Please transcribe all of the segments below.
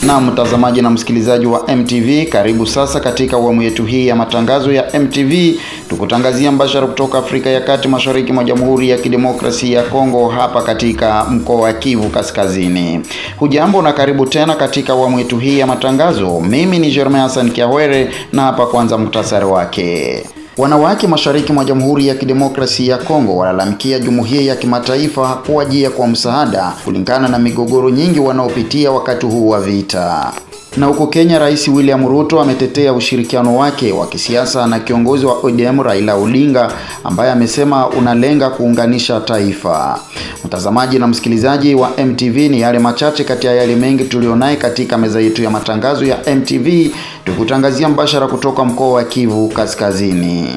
Na mtazamaji na msikilizaji wa MTV, karibu sasa katika awamu yetu hii ya matangazo ya MTV, tukutangazia mbashara kutoka Afrika ya Kati, mashariki mwa Jamhuri ya Kidemokrasia ya Kongo, hapa katika mkoa wa Kivu Kaskazini. Hujambo na karibu tena katika awamu yetu hii ya matangazo. Mimi ni Germain Hassan Kiawere, na hapa kwanza muktasari wake. Wanawake mashariki mwa Jamhuri ya Kidemokrasia ya Kongo walalamikia jumuiya ya kimataifa kuwajia kwa msaada kulingana na migogoro nyingi wanaopitia wakati huu wa vita. Na huko Kenya, Rais William Ruto ametetea ushirikiano wake wa kisiasa na kiongozi wa ODM Raila Odinga, ambaye amesema unalenga kuunganisha taifa. Mtazamaji na msikilizaji wa MTV, ni yale machache kati ya yale mengi tulionaye katika meza yetu ya matangazo ya MTV, tukutangazia mbashara kutoka mkoa wa Kivu Kaskazini.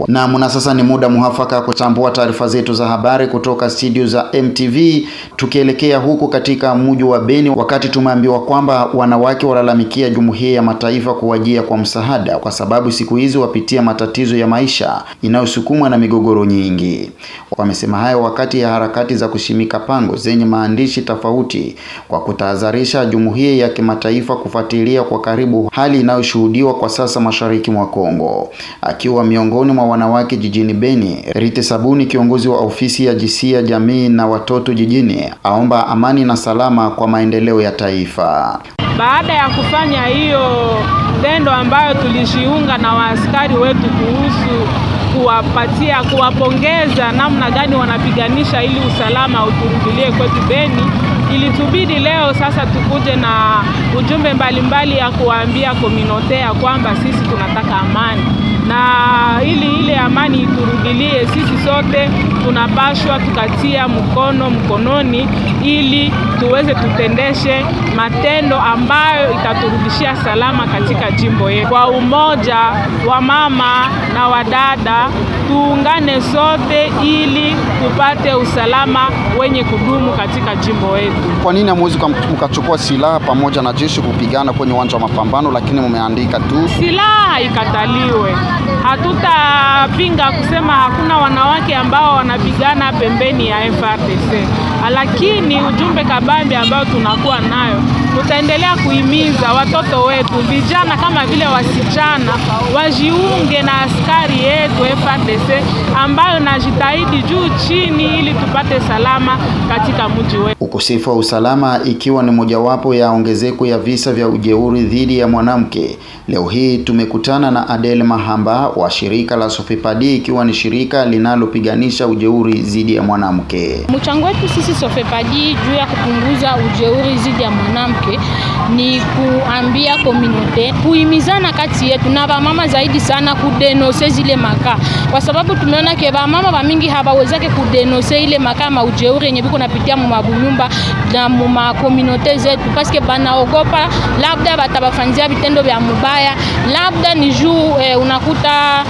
Na sasa ni muda muhafaka kuchambua taarifa zetu za habari kutoka studio za MTV, tukielekea huko katika mji wa Beni, wakati tumeambiwa kwamba wanawake walalamikia jumuiya ya mataifa kuwajia kwa msaada kwa sababu siku hizi wapitia matatizo ya maisha inayosukumwa na migogoro nyingi. Wamesema hayo wakati ya harakati za kushimika pango zenye maandishi tofauti kwa kutahadharisha jumuiya ya kimataifa kufuatilia kwa karibu hali inayoshuhudiwa kwa sasa mashariki mwa Kongo. Akiwa miongoni mwa wanawake jijini Beni, Rite Sabuni, kiongozi wa ofisi ya jinsia, jamii na watoto jijini, aomba amani na salama kwa maendeleo ya taifa. Baada ya kufanya hiyo tendo ambayo tulishiunga na waaskari wetu kuhusu kuwapongeza namna gani wanapiganisha ili usalama uturudilie kwetu Beni, ilitubidi leo sasa tukuje na ujumbe mbalimbali ya kuambia komunote ya kwamba sisi tunataka amani, na ile amani iturudilie, sisi sote tunapashwa tukatia mkononi ili tuweze tutendeshe matendo ambayo itaturudishia salama katika jimbo yetu. Kwa umoja wa mama na wadada, tuungane sote ili tupate usalama wenye kudumu katika jimbo yetu. Kwa nini hamwezi mkachukua silaha pamoja na jeshi kupigana kwenye uwanja wa mapambano, lakini mmeandika tu silaha haikataliwe? Hatutapinga kusema hakuna wanawake ambao wanapigana pembeni ya FARDC, lakini ujumbe kabambi ambao tunakuwa nayo, tutaendelea kuhimiza watoto wetu vijana kama vile wasichana wajiunge na askari yetu FARDC ambayo najitahidi juu chini ili tupate salama katika mji wetu. Ukosefu wa usalama ikiwa ni mojawapo ya ongezeko ya visa vya ujeuri dhidi ya mwanamke. Leo hii tumekutana na Adele Mahamba wa shirika la Sofepadi, ikiwa ni shirika linalopiganisha ujeuri dhidi ya mwanamke. Mchango wetu sisi Sofepadi juu ya kupunguza ujeuri dhidi ya mwanamke ni kuambia komunote, kuhimizana kati yetu na mama zaidi sana kudenose zile maka, kwa sababu tumeona ke mama mingi hawawezake kudenose ile maka ma ujeuri yenye biko napitia mu mabunyumba na mu ma komunote zetu, paske banaogopa labda batabafanzia vitendo vya mubaya, labda ni juu unakuta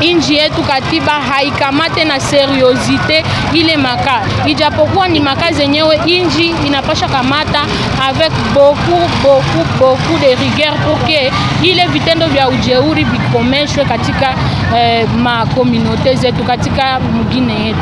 inji yetu katiba haikamate na seriosite ile maka, ijapokuwa ni maka zenyewe inji inapasha kamata avec beaucoup de rigueur pour que ile vitendo vya ujeuri vikomeshwe katika ma communauté zetu katika mgine yetu.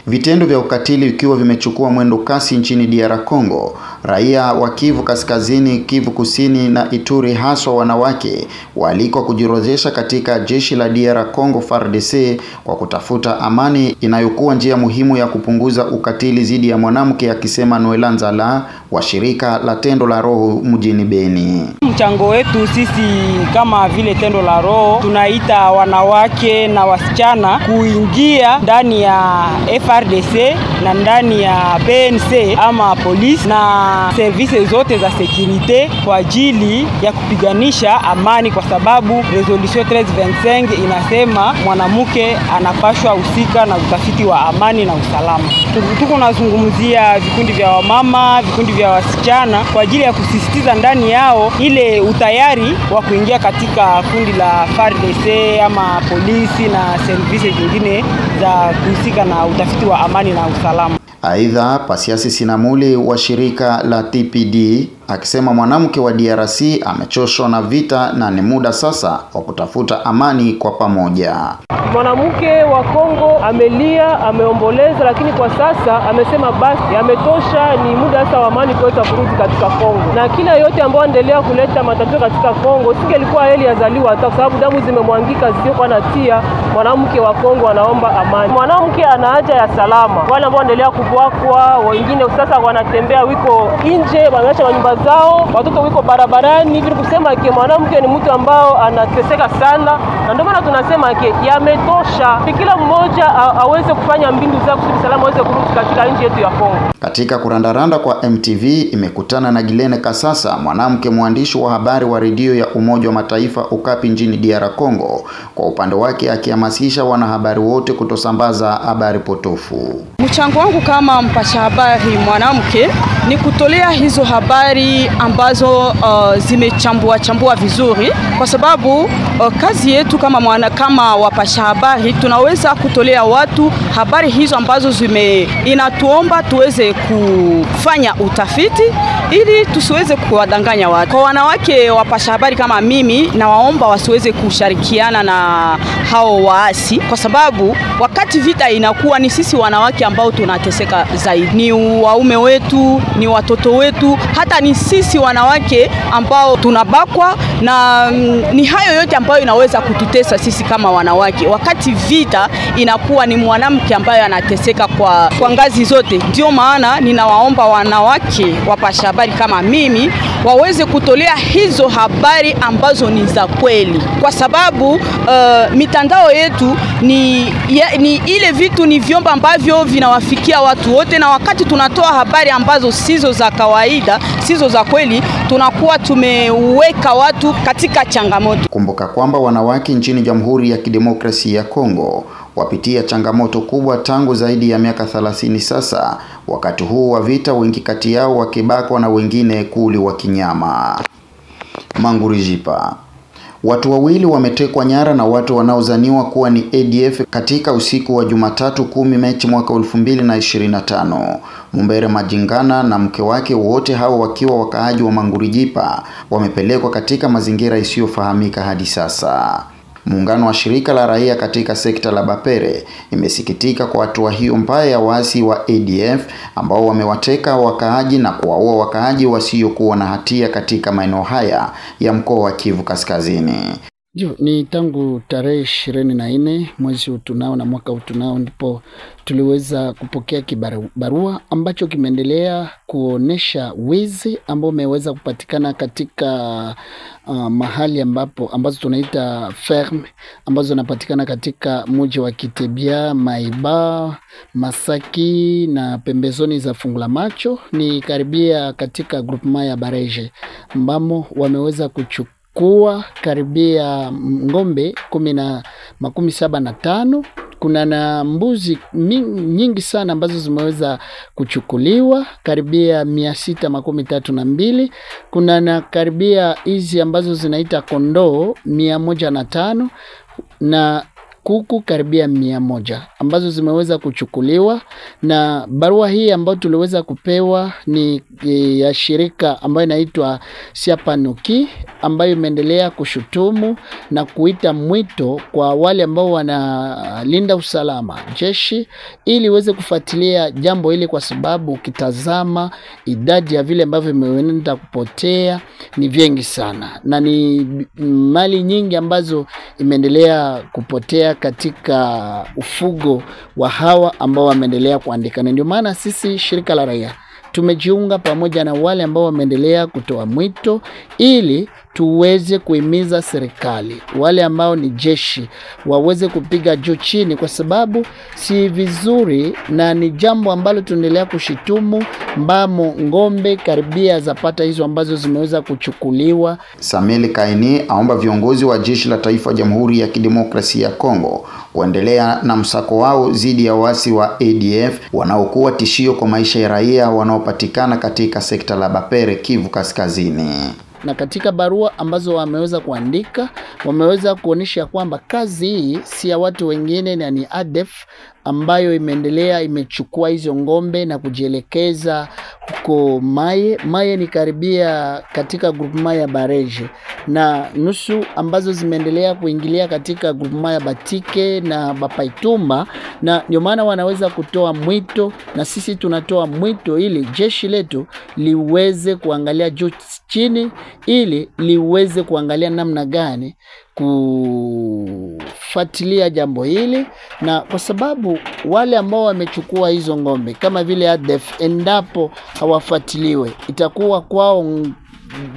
Vitendo vya ukatili vikiwa vimechukua mwendo kasi nchini DR Congo, raia wa Kivu Kaskazini, Kivu Kusini na Ituri, haswa wanawake, waalikwa kujirozesha katika jeshi la DR Congo FARDC kwa kutafuta amani inayokuwa njia muhimu ya kupunguza ukatili dhidi ya mwanamke, akisema Noela Nzala wa shirika la Tendo la Roho mjini Beni. Mchango wetu sisi kama vile Tendo la Roho, tunaita wanawake na wasichana kuingia ndani ya FARDC na ndani ya PNC ama polisi na services zote za security kwa ajili ya kupiganisha amani, kwa sababu resolution 1325 inasema mwanamke anapashwa husika na utafiti wa amani na usalama. Tuko nazungumzia vikundi vya wamama, vikundi vya wasichana kwa ajili ya kusisitiza ndani yao ile utayari wa kuingia katika kundi la FARDC ama polisi na services zingine za kuhusika na utafiti wa amani na usalama. Aidha, Pasiasi Sinamuli wa shirika la TPD akisema mwanamke wa DRC amechoshwa na vita na ni muda sasa wa kutafuta amani kwa pamoja. Mwanamke wa Kongo amelia, ameomboleza, lakini kwa sasa amesema basi yametosha, ni muda sasa wa amani kwetu kurudi katika Kongo. Na kila yote ambao endelea kuleta matatizo katika Kongo, singelikuwa heli azaliwa hata kwa sababu damu zimemwangika zisio kwa natia. Mwanamke wa Kongo anaomba amani. Mwanamke ana haja ya salama. Wale ambao endelea kubwakwa, wengine sasa wanatembea wiko nje, wanaacha nyumba zao, watoto wiko barabarani, hivi kusema ke mwanamke ni mtu ambao anateseka sana. Na ndio maana tunasema ke yametosha. Kila mmoja aweze kufanya mbindu zake kusudi salama aweze kurudi katika nchi yetu ya Kongo. Katika kurandaranda kwa MTV imekutana na Gilene Kasasa, mwanamke mwandishi wa habari wa redio ya Umoja wa Mataifa Okapi nchini DR Congo, kwa upande wake akihamasisha wanahabari wote kutosambaza habari potofu. Mchango wangu kama mpasha habari mwanamke ni kutolea hizo habari ambazo zimechambua vizuri, kwa sababu kazi yetu kama wapasha habari tunaweza kutolea watu habari hizo ambazo inatuomba tuweze kufanya utafiti ili tusiweze kuwadanganya watu. Kwa wanawake wapasha habari kama mimi, na waomba wasiweze kushirikiana na hao waasi, kwa sababu wakati vita inakuwa ni sisi wanawake ambao tunateseka zaidi. Ni waume wetu, ni watoto wetu, hata ni sisi wanawake ambao tunabakwa, na ni hayo yote ambayo inaweza kututesa sisi kama wanawake. Wakati vita inakuwa ni mwanamke ambaye anateseka kwa ngazi zote. Ndio maana ninawaomba wanawake wapasha habari kama mimi waweze kutolea hizo habari ambazo ni za kweli, kwa sababu mitandao yetu ni ile vitu ni vyombo ambavyo vinawafikia watu wote, na wakati tunatoa habari ambazo sizo za kawaida, sizo za kweli, tunakuwa tumeweka watu katika changamoto. Kumbuka kwamba wanawake nchini Jamhuri ya Kidemokrasia ya Kongo wapitia changamoto kubwa tangu zaidi ya miaka 30 sasa, wakati huu wa vita, wengi kati yao wakibakwa na wengine kuuliwa kinyama. Mangurijipa. Watu wawili wametekwa nyara na watu wanaozaniwa kuwa ni ADF katika usiku wa Jumatatu 10 Machi mwaka 2025. Mumbere Majingana na mke wake, wote hao wakiwa wakaaji wa Mangurijipa, wamepelekwa katika mazingira isiyofahamika hadi sasa. Muungano wa shirika la raia katika sekta la Bapere imesikitika kwa hatua hiyo mbaya ya waasi wa ADF ambao wamewateka wakaaji na kuwaua wakaaji wasiokuwa na hatia katika maeneo haya ya mkoa wa Kivu Kaskazini. Ni tangu tarehe 24 mwezi utunao na mwaka utunao ndipo tuliweza kupokea kibarua ambacho kimeendelea kuonesha wizi ambao umeweza kupatikana katika mahali ambazo tunaita ferme ambazo zinapatikana katika mji wa Kitebia, Maiba, Masaki na pembezoni za Fungula Macho, ni karibia katika groupement ya Bareje, ambamo wameweza kuwa karibia ngombe 75. Kuna na mbuzi nyingi sana ambazo zimeweza kuchukuliwa karibia 632. Kuna na karibia hizi ambazo zinaita kondoo 105 na kuku karibia 100 ambazo zimeweza kuchukuliwa. Na barua hii ambayo tuliweza kupewa ni ya shirika ambayo inaitwa Siapanuki, ambayo imeendelea kushutumu na kuita mwito kwa wale ambao wanalinda usalama, jeshi, ili weze kufuatilia jambo hili, kwa sababu ukitazama idadi ya vile ambavyo imeenda kupotea ni vingi sana, na ni mali nyingi ambazo imeendelea kupotea katika ufugo wa hawa ambao wameendelea kuandika. Na ndio maana sisi shirika la raia tumejiunga pamoja na wale ambao wameendelea kutoa mwito ili tuweze kuhimiza serikali, wale ambao ni jeshi, waweze kupiga juu chini, kwa sababu si vizuri na ni jambo ambalo tunaendelea kushitumu, mbamo ngombe karibia zapata hizo ambazo zimeweza kuchukuliwa. Samuel Kaini aomba viongozi wa jeshi la taifa Jamhuri ya Kidemokrasia ya Kongo kuendelea na msako wao dhidi ya wasi wa ADF wanaokuwa tishio kwa maisha ya raia wanaopatikana katika sekta la Bapere, Kivu Kaskazini. Na katika barua ambazo wameweza kuandika, wameweza kuonesha kwamba kazi hii si ya watu wengine, na ni ADF ambayo imeendelea imechukua hizo ngombe na kujielekeza huko Maye. Maye ni karibia katika groupement ya Bareje, na nusu ambazo zimeendelea kuingilia katika groupement ya Batike na Bapaitumba, na ndio maana wanaweza kutoa mwito, na sisi tunatoa mwito ili jeshi letu liweze kuangalia juu chini, ili liweze kuangalia namna gani kufuatilia jambo hili, na kwa sababu wale ambao wamechukua hizo ngombe kama vile ADF, endapo hawafuatiliwe itakuwa kwao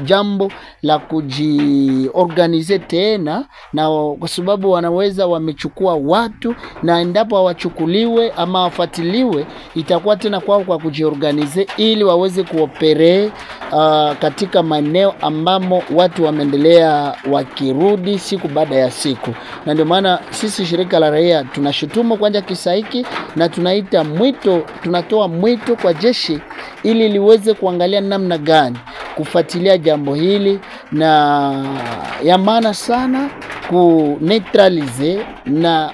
jambo la kujiorganize tena, na kwa sababu wanaweza wamechukua watu, na endapo hawachukuliwe ama wafuatiliwe itakuwa tena kwao kwa kujiorganize ili waweze kuopere katika maeneo ambamo watu wameendelea wakirudi siku baada ya siku. Na ndio maana sisi shirika la raia tunashutumu kwanza kisa hiki, na tunatoa mwito kwa jeshi ili liweze kuangalia namna gani kufuatilia jambo hili, na ya maana sana kuneutralize na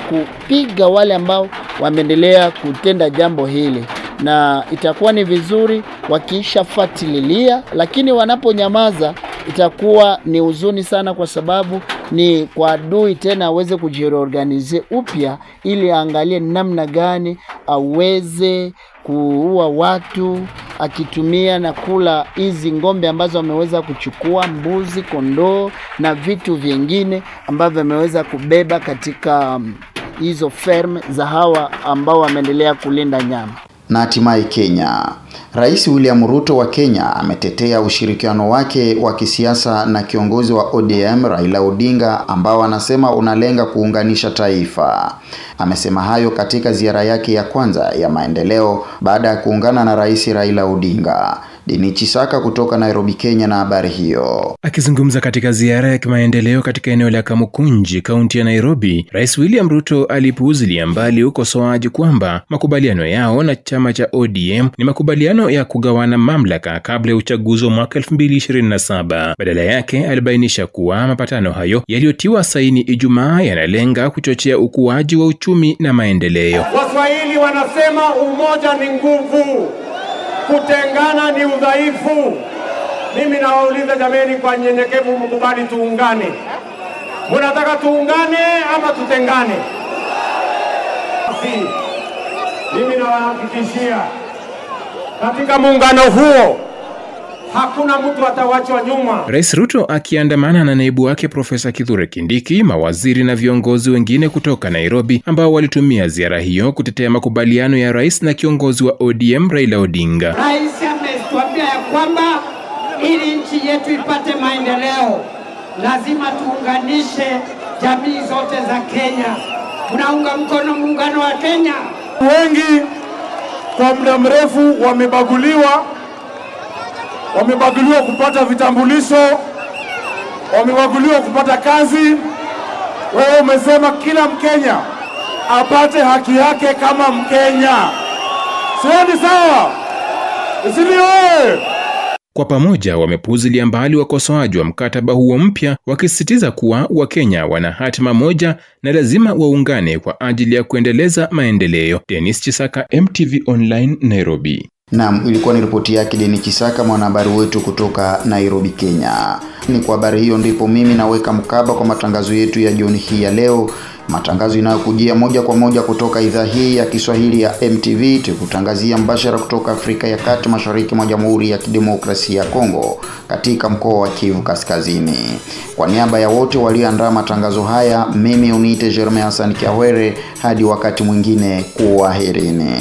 kupiga wale ambao wameendelea kutenda jambo hili, na itakuwa ni vizuri wakiisha fuatilia, lakini wanaponyamaza itakuwa ni huzuni sana, kwa sababu ni kwa adui tena aweze kujiorganize upya ili angalie namna gani aweze kuua watu akitumia na kula hizi ngombe ambazo ameweza kuchukua, mbuzi, kondoo na vitu vingine ambavyo ameweza kubeba katika hizo ferm za hawa ambao wameendelea kulinda nyama. Na hatimaye Kenya. Rais William Ruto wa Kenya ametetea ushirikiano wake wa kisiasa na kiongozi wa ODM Raila Odinga, ambao anasema unalenga kuunganisha taifa. Amesema hayo katika ziara yake ya kwanza ya maendeleo baada ya kuungana na Rais Raila Odinga. Dini Chisaka kutoka Nairobi, Kenya, na habari hiyo. Akizungumza katika ziara ya kimaendeleo katika eneo la Kamukunji, kaunti ya Nairobi, Rais William Ruto alipuuzilia mbali ukosoaji kwamba makubaliano yao na chama cha ODM ni makubaliano ya kugawana mamlaka kabla ya uchaguzi wa mwaka 2027. Badala yake alibainisha kuwa mapatano hayo yaliyotiwa saini Ijumaa yanalenga kuchochea ukuaji wa uchumi na maendeleo. Waswahili wanasema umoja ni nguvu, kutengana ni udhaifu. Mimi nawauliza jameni, kwa nyenyekevu, mkubali tuungane. Mnataka tuungane ama tutengane? Mimi nawahakikishia katika muungano huo hakuna mtu atawachwa nyuma. Rais Ruto akiandamana na naibu wake Profesa Kithure Kindiki, mawaziri na viongozi wengine kutoka Nairobi, ambao walitumia ziara hiyo kutetea makubaliano ya rais na kiongozi wa ODM Raila Odinga. Rais ametuambia ya kwamba ili nchi yetu ipate maendeleo lazima tuunganishe jamii zote za Kenya. Unaunga mkono muungano wa Kenya? Wengi kwa muda mrefu wamebaguliwa kupata vitambulisho, wamebaguliwa kupata kazi. Wewe umesema kila Mkenya apate haki yake kama Mkenya. Sio ni sawa? Isili wewe. Kwa pamoja wamepuuzilia mbali wakosoaji wa mkataba huo mpya, wakisisitiza kuwa Wakenya wana hatima moja na lazima waungane kwa ajili ya kuendeleza maendeleo. Dennis Chisaka, MTV Online, Nairobi. Naam, ilikuwa ni ripoti yake Deni Chisaka, mwanahabari wetu kutoka Nairobi, Kenya. Ni kwa habari hiyo ndipo mimi naweka mkaba kwa matangazo yetu ya jioni hii ya leo. Matangazo inayokujia moja kwa moja kutoka idhaa hii ya Kiswahili ya MTV, tukutangazia mbashara kutoka Afrika ya Kati, mashariki mwa Jamhuri ya Kidemokrasia ya Kongo, katika mkoa wa Kivu Kaskazini. Kwa niaba ya wote walioandaa matangazo haya, mimi uniite Jeremy Hassan Kiawere, hadi wakati mwingine, kuaherini.